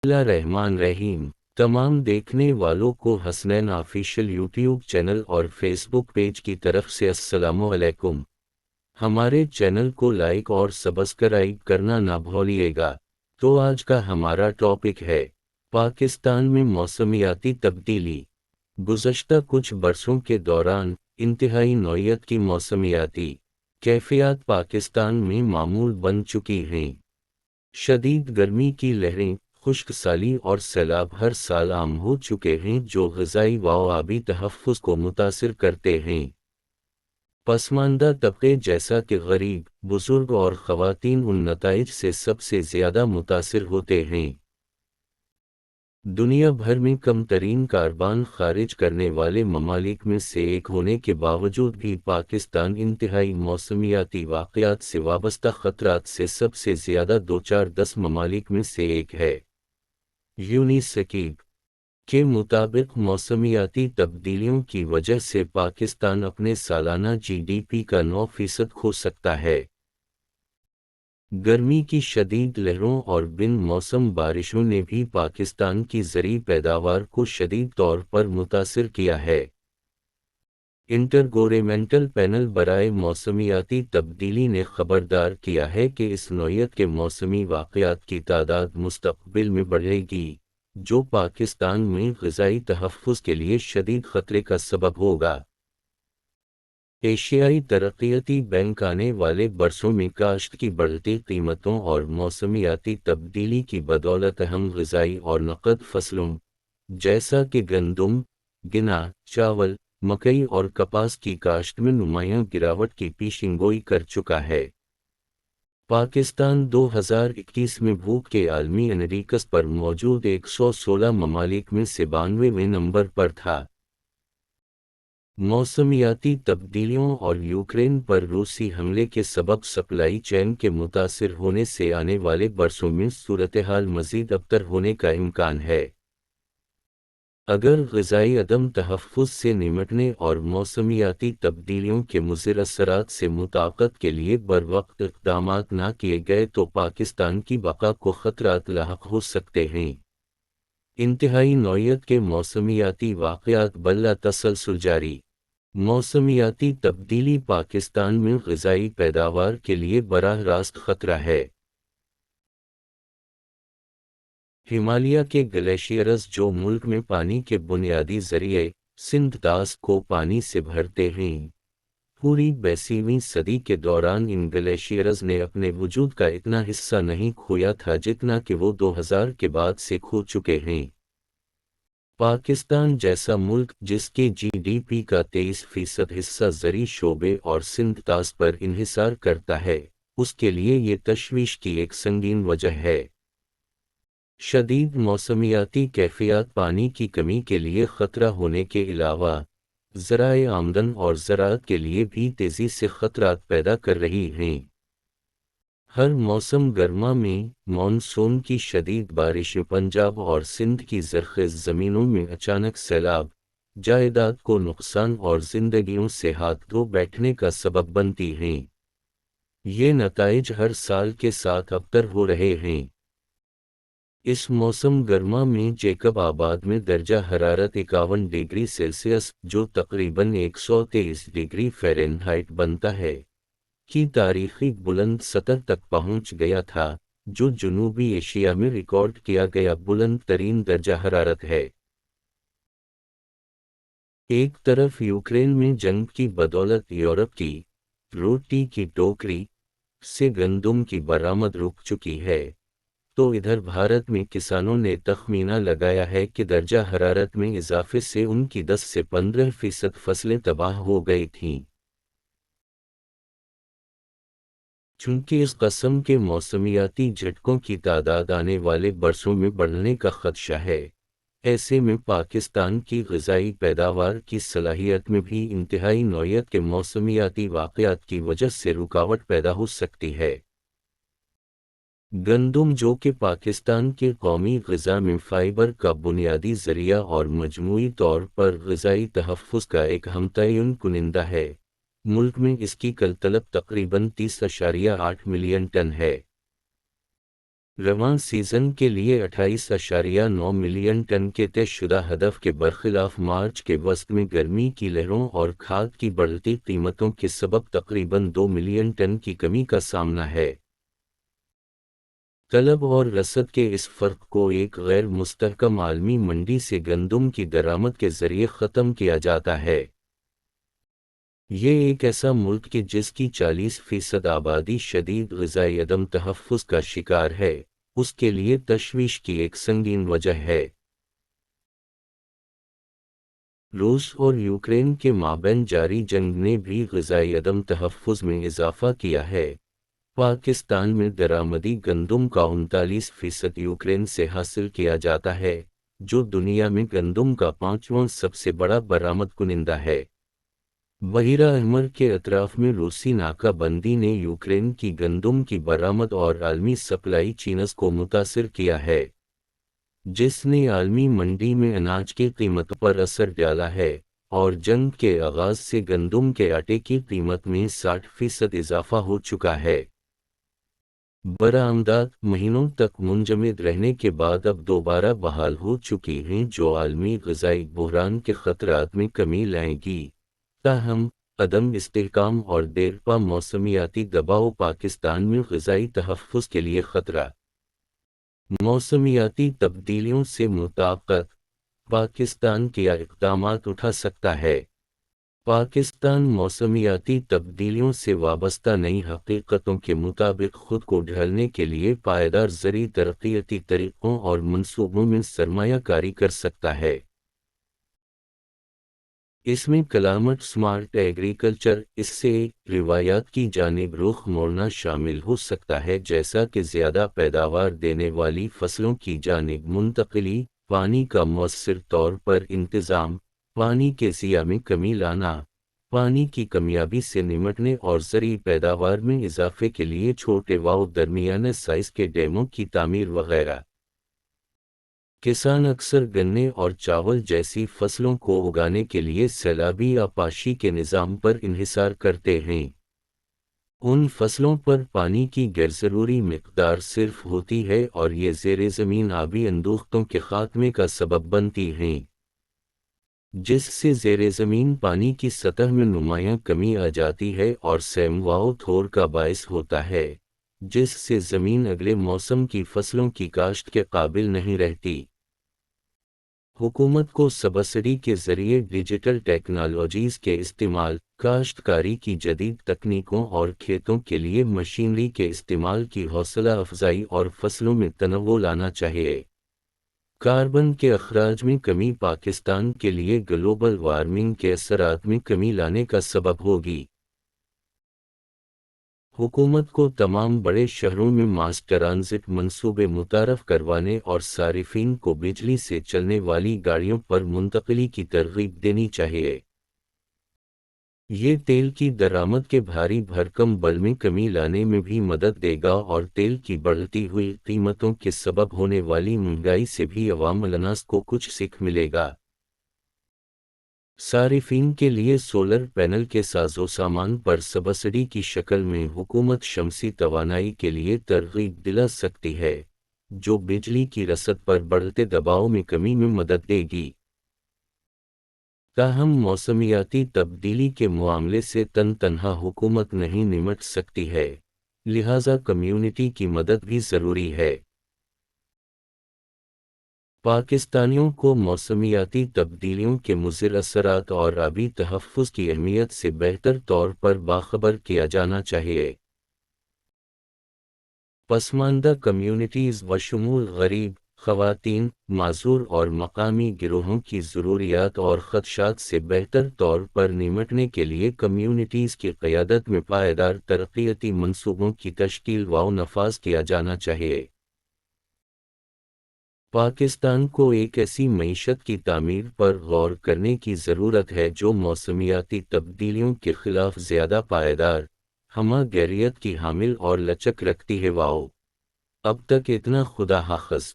बिस्मिल्लाहिर्रहमानिर्रहीम। तमाम देखने वालों को हसनैन ऑफिशियल यूट्यूब चैनल और फेसबुक पेज की तरफ से अस्सलामु अलैकुम। हमारे चैनल को लाइक और सब्सक्राइब करना ना भूलिएगा। तो आज का हमारा टॉपिक है पाकिस्तान में मौसमियाती तब्दीली। गुज़श्ता कुछ बरसों के दौरान इंतहाई नौयत की मौसमियाती कैफियत पाकिस्तान में मामूल बन चुकी हैं। शदीद गर्मी की लहरें, खुश्क साली और सैलाब हर साल आम हो चुके हैं, जो ग़िज़ाई व आबी तहफ़्फ़ुज़ को मुतासिर करते हैं। पसमानदा तबके जैसा कि गरीब, बुज़ुर्ग और ख़वातीन उन नताइज से सबसे ज़्यादा मुतासिर होते हैं। दुनिया भर में कम तरीन कार्बन खारिज करने वाले ममालिक में से एक होने के बावजूद भी पाकिस्तान इंतहाई मौसमियाती वाक़यात से वाबस्ता ख़तरात से सबसे ज़्यादा दो-चार 10 ममालिक में से एक है। यूनिसेफ के मुताबिक मौसमियाती तब्दीलियों की वजह से पाकिस्तान अपने सालाना GDP का 9% खो सकता है। गर्मी की शदीद लहरों और बिन मौसम बारिशों ने भी पाकिस्तान की ज़रूरी पैदावार को शदीद तौर पर मुतासिर किया है। इंटरगवर्नमेंटल पैनल बराए मौसमियाती तब्दीली ने खबरदार किया है कि इस नौयत के मौसमी वाक़यात की तादाद मुस्तक़बिल में बढ़ेगी, जो पाकिस्तान में ग़िज़ाई तहफ़्फ़ुज़ के लिए शदीद ख़तरे का सबब होगा। एशियाई तरक्याती बैंक आने वाले बरसों में काश्त की बढ़ती कीमतों और मौसमियाती तब्दीली की बदौलत अहम ग़िज़ाई और नकद फसलों जैसा कि गंदम, गन्ना, चावल, मकई और कपास की काश्त में नुमायां गिरावट की पेशिंगोई कर चुका है। पाकिस्तान 2021 में भूख के आलमी इंडेक्स पर मौजूद 116 ममालिक में से 92वें नंबर पर था। मौसमियाती तब्दीलियों और यूक्रेन पर रूसी हमले के सबब सप्लाई चेन के मुतासिर होने से आने वाले बरसों में सूरत-ए-हाल मज़ीद अबतर होने का इम्कान है। अगर ग़िज़ाई अदम तहफ़्फ़ुज़ से निमटने और मौसमियाती तब्दीलियों के मुज़िर असरात से मुताक़त के लिए बरवक़्त इक़दामात न किए गए तो पाकिस्तान की बक़ा को ख़तरात लाहक़ हो सकते हैं। इंतहाई नौयत के मौसमियाती वाक़यात बला तसलसल जारी। मौसमियाती तब्दीली पाकिस्तान में ग़िज़ाई पैदावार के लिए बराह रास्त ख़तरा है। हिमालय के ग्लेशियर्स जो मुल्क में पानी के बुनियादी ज़रिए सिंध दास को पानी से भरते हैं, पूरी 20वीं सदी के दौरान इन ग्लेशियर्स ने अपने वजूद का इतना हिस्सा नहीं खोया था जितना कि वो 2000 के बाद से खो चुके हैं। पाकिस्तान जैसा मुल्क जिसके GDP का 23% हिस्सा ज़री शोबे और सिंध तास पर इन्हिसार करता है, उसके लिए ये तशवीश की एक संगीन वजह है। शदीद मौसमियाती कैफियत पानी की कमी के लिए ख़तरा होने के अलावा ज़राए आमदन और ज़राअत के लिए भी तेज़ी से ख़तरात पैदा कर रही हैं। हर मौसम गर्मा में मानसून की शदीद बारिशें पंजाब और सिंध की ज़रख़ेज़ ज़मीनों में अचानक सैलाब, जायदाद को नुकसान और ज़िंदगियों से हाथ धो बैठने का सबब बनती हैं। ये नताइज हर साल के साथ अबतर हो रहे हैं। इस मौसम गर्मा में जेकब आबाद में दर्जा हरारत 51 डिग्री सेल्सियस, जो तकरीबन 123 डिग्री फ़ारेनहाइट बनता है, की तारीख़ी बुलंद सतह तक पहुंच गया था, जो जनूबी एशिया में रिकॉर्ड किया गया बुलंद तरीन दर्जा हरारत है। एक तरफ यूक्रेन में जंग की बदौलत यूरोप की रोटी की टोकरी से गंदम की बरामद रुक चुकी है, तो इधर भारत में किसानों ने तखमीना लगाया है कि दर्जा हरारत में इजाफे से उनकी 10 से 15% फसलें तबाह हो गई थीं। चूंकि इस कस्म के मौसमियाती झटकों की तादाद आने वाले बरसों में बढ़ने का खदशा है, ऐसे में पाकिस्तान की ग़िज़ाई पैदावार की सलाहियत में भी इंतहाई नौयत के मौसमियाती वाक़यात की वजह से रुकावट पैदा हो सकती है। गंदम, जो कि पाकिस्तान के कौमी ग़िज़ा में फ़ाइबर का बुनियादी ज़रिया और मजमूई तौर पर ग़िज़ाई तहफ़्फ़ुज़ का एक हमतयन कुनिंदा है, मुल्क में इसकी कल तलब तकरीबन 30.8 मिलियन टन है। رواں سیزن کے لیے 28.9 ملین ٹن کے طے شدہ ہدف کے برخلاف مارچ کے وسط میں گرمی کی لہروں اور کھاد کی بڑھتی قیمتوں کے سبب تقریباً 2 ملین ٹن کی کمی کا سامنا ہے۔ طلب اور رسد کے اس فرق کو ایک غیر مستحکم عالمی منڈی سے گندم کی درآمد کے ذریعے ختم کیا جاتا ہے۔ یہ ایک ایسا ملک کہ جس کی 40% آبادی شدید غذائی عدم تحفظ کا شکار ہے، اس کے لیے تشویش کی ایک سنگین وجہ ہے۔ روس اور یوکرین کے مابین جاری جنگ نے بھی غذائی عدم تحفظ میں اضافہ کیا ہے۔ پاکستان میں درآمدی گندم کا 39% یوکرین سے حاصل کیا جاتا ہے، جو دنیا میں گندم کا 5واں سب سے بڑا برآمد کنندہ ہے۔ بحیرہ احمر کے اطراف میں روسی ناکہ بندی نے یوکرین کی گندم کی برآمد اور عالمی سپلائی چینز کو متاثر کیا ہے، جس نے عالمی منڈی میں اناج کی قیمت پر اثر ڈالا ہے، اور جنگ کے آغاز سے گندم کے آٹے کی قیمت میں 60% اضافہ ہو چکا ہے۔ برآمدات مہینوں تک منجمد رہنے کے بعد اب دوبارہ بحال ہو چکی ہیں، جو عالمی غذائی بحران کے خطرات میں کمی لائے گی۔ تاہم، عدم استحکام اور دیرپا موسمیاتی دباؤ پاکستان میں غذائی تحفظ کے لیے خطرہ۔ موسمیاتی تبدیلیوں سے مطابقت، پاکستان کیا اقدامات اٹھا سکتا ہے؟ پاکستان موسمیاتی تبدیلیوں سے وابستہ نئی حقیقتوں کے مطابق خود کو ڈھالنے کے لیے پائیدار زرعی ترقیاتی طریقوں اور منصوبوں میں سرمایہ کاری کر سکتا ہے۔ اس میں کلائمیٹ سمارٹ ایگریکلچر، اس سے روایات کی جانب رخ موڑنا شامل ہو سکتا ہے، جیسا کہ زیادہ پیداوار دینے والی فصلوں کی جانب منتقلی، پانی کا مؤثر طور پر انتظام، پانی کے ضیاع میں کمی لانا، پانی کی کمیابی سے نمٹنے اور زرعی پیداوار میں اضافے کے لیے چھوٹے و درمیانے سائز کے ڈیموں کی تعمیر وغیرہ۔ کسان اکثر گنے اور چاول جیسی فصلوں کو اگانے کے لیے سیلابی آبپاشی کے نظام پر انحصار کرتے ہیں۔ ان فصلوں پر پانی کی غیر ضروری مقدار صرف ہوتی ہے اور یہ زیر زمین آبی اندوختوں کے خاتمے کا سبب بنتی ہیں، جس سے زیر زمین پانی کی سطح میں نمایاں کمی آ جاتی ہے اور سیم و تھور کا باعث ہوتا ہے، جس سے زمین اگلے موسم کی فصلوں کی کاشت کے قابل نہیں رہتی۔ حکومت کو سبسڈی کے ذریعے ڈیجیٹل ٹیکنالوجیز کے استعمال، کاشتکاری کی جدید تکنیکوں اور کھیتوں کے لیے مشینری کے استعمال کی حوصلہ افزائی اور فصلوں میں تنوع لانا چاہیے۔ کاربن کے اخراج میں کمی پاکستان کے لیے گلوبل وارمنگ کے اثرات میں کمی لانے کا سبب ہوگی۔ حکومت کو تمام بڑے شہروں میں ماس ٹرانزٹ منصوبے متعارف کروانے اور صارفین کو بجلی سے چلنے والی گاڑیوں پر منتقلی کی ترغیب دینی چاہیے۔ یہ تیل کی درآمد کے بھاری بھرکم بل میں کمی لانے میں بھی مدد دے گا اور تیل کی بڑھتی ہوئی قیمتوں کے سبب ہونے والی مہنگائی سے بھی عوام الناس کو کچھ سیکھ ملے گا۔ صارفین کے لیے سولر پینل کے ساز و سامان پر سبسڈی کی شکل میں حکومت شمسی توانائی کے لیے ترغیب دلا سکتی ہے، جو بجلی کی رسد پر بڑھتے دباؤ میں کمی میں مدد دے گی۔ تاہم موسمیاتی تبدیلی کے معاملے سے تنہا حکومت نہیں نمٹ سکتی ہے، لہذا کمیونٹی کی مدد بھی ضروری ہے۔ پاکستانیوں کو موسمیاتی تبدیلیوں کے مضر اثرات اور آبی تحفظ کی اہمیت سے بہتر طور پر باخبر کیا جانا چاہیے۔ پسماندہ کمیونٹیز بشمول غریب، خواتین، معذور اور مقامی گروہوں کی ضروریات اور خدشات سے بہتر طور پر نمٹنے کے لیے کمیونٹیز کی قیادت میں پائیدار ترقیاتی منصوبوں کی تشکیل و نفاذ کیا جانا چاہیے۔ پاکستان کو ایک ایسی معیشت کی تعمیر پر غور کرنے کی ضرورت ہے جو موسمیاتی تبدیلیوں کے خلاف زیادہ پائیدار، ہمہ گیریت کی حامل اور لچک رکھتی ہے۔ اب تک اتنا، خدا حافظ۔